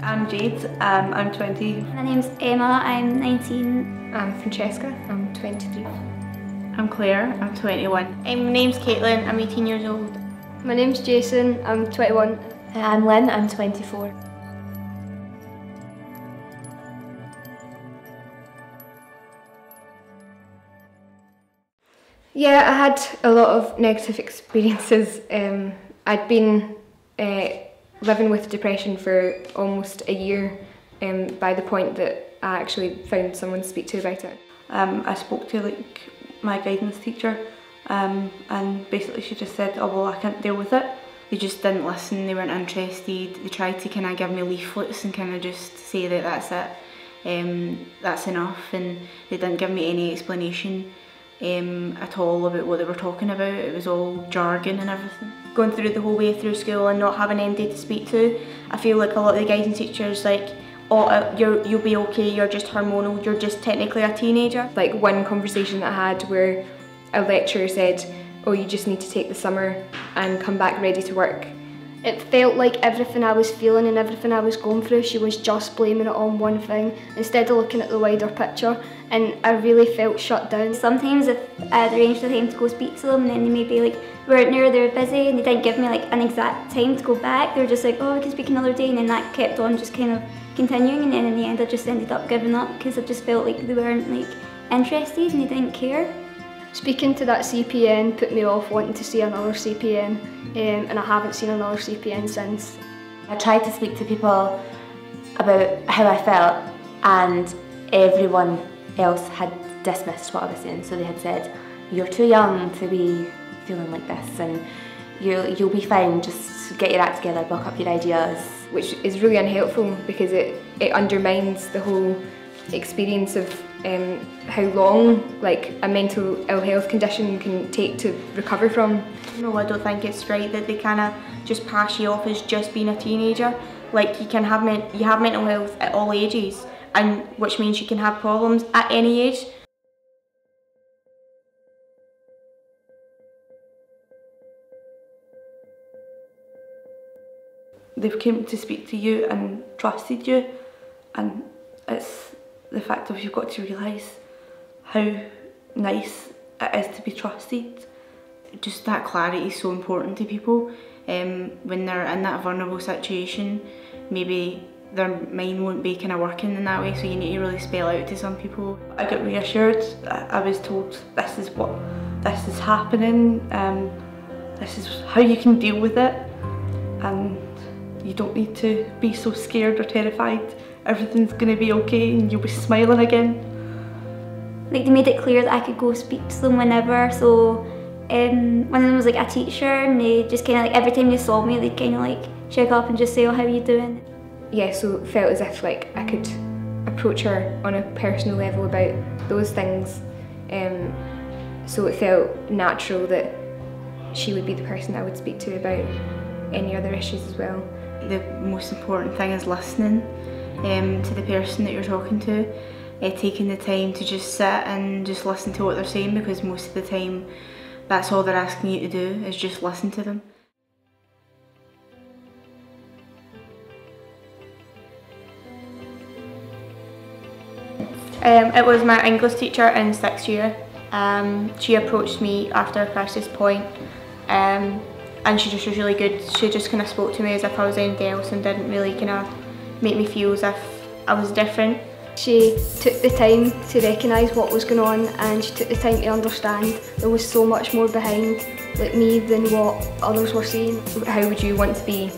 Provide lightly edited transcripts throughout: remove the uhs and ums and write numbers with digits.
I'm Jade, I'm 20. My name's Emma, I'm 19. I'm Francesca, I'm 23. I'm Claire, I'm 21. My name's Caitlin, I'm 18 years old. My name's Jason, I'm 21. I'm Lynn, I'm 24. Yeah, I had a lot of negative experiences. I'd been living with depression for almost a year by the point that I actually found someone to speak to about it. I spoke to my guidance teacher and basically she just said, oh well, I can't deal with it. They just didn't listen, they weren't interested. They tried to kind of give me leaflets and kind of just say that that's it, that's enough, and they didn't give me any explanation at all about what they were talking about. It was all jargon and everything. Going through the whole way through school and not having anybody to speak to, I feel like a lot of the guidance teachers oh, you'll be okay, you're just hormonal, you're just technically a teenager. Like one conversation that I had where a lecturer said, oh, you just need to take the summer and come back ready to work. It felt like everything I was feeling and everything I was going through, she was just blaming it on one thing instead of looking at the wider picture, and I really felt shut down. Sometimes if I'd arranged a time to go speak to them and then they maybe weren't there, they were busy and they didn't give me an exact time to go back, they were just like, oh, we can speak another day, and then that kept on just kind of continuing, and then in the end I just ended up giving up because I just felt like they weren't interested and they didn't care. Speaking to that CPN put me off wanting to see another CPN, and I haven't seen another CPN since. I tried to speak to people about how I felt, and everyone else had dismissed what I was saying. So they had said, you're too young to be feeling like this, and you'll be fine, just get your act together, buck up your ideas. Which is really unhelpful because it undermines the whole experience of how long a mental ill health condition can take to recover from. No, I don't think it's right that they kind of just pass you off as just being a teenager. You can have mental health at all ages, and which means you can have problems at any age. They've come to speak to you and trusted you, and it's the fact of you've got to realise how nice it is to be trusted. Just that clarity is so important to people when they're in that vulnerable situation. Maybe their mind won't be kind of working in that way, so you need to really spell out to some people. I got reassured. I was told this is happening, this is how you can deal with it, and you don't need to be so scared or terrified. Everything's going to be okay and you'll be smiling again. They made it clear that I could go speak to them whenever, so one of them was a teacher, and they just kind of every time they saw me they'd kind of check up and just say, oh, how are you doing? Yeah, so it felt as if I could approach her on a personal level about those things, so it felt natural that she would be the person I would speak to about any other issues as well. The most important thing is listening to the person that you're talking to, taking the time to just sit and just listen to what they're saying, because most of the time that's all they're asking you to do is just listen to them. It was my English teacher in 6th year. She approached me after a crisis point, and she just was really good. She just kind of spoke to me as if I was anything else and didn't really kind of make me feel as if I was different. She took the time to recognise what was going on, and she took the time to understand there was so much more behind me than what others were saying. How would you want to be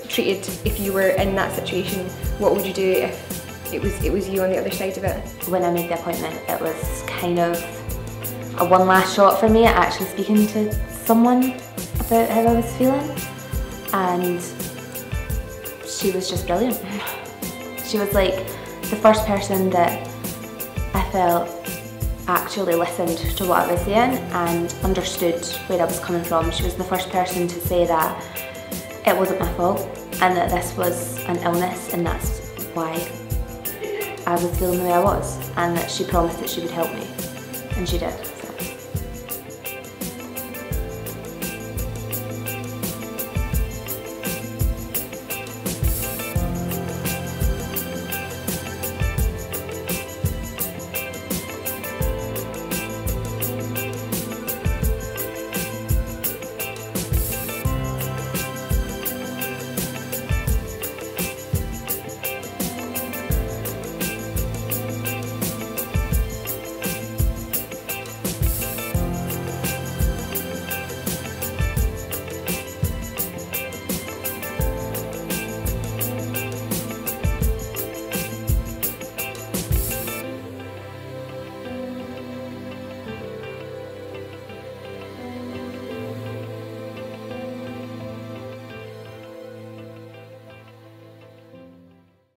treated if you were in that situation? What would you do if it was you on the other side of it? When I made the appointment, it was kind of a one last shot for me at actually speaking to someone about how I was feeling, and she was just brilliant. She was the first person that I felt actually listened to what I was saying and understood where I was coming from. She was the first person to say that it wasn't my fault and that this was an illness and that's why I was feeling the way I was, and that she promised that she would help me, and she did.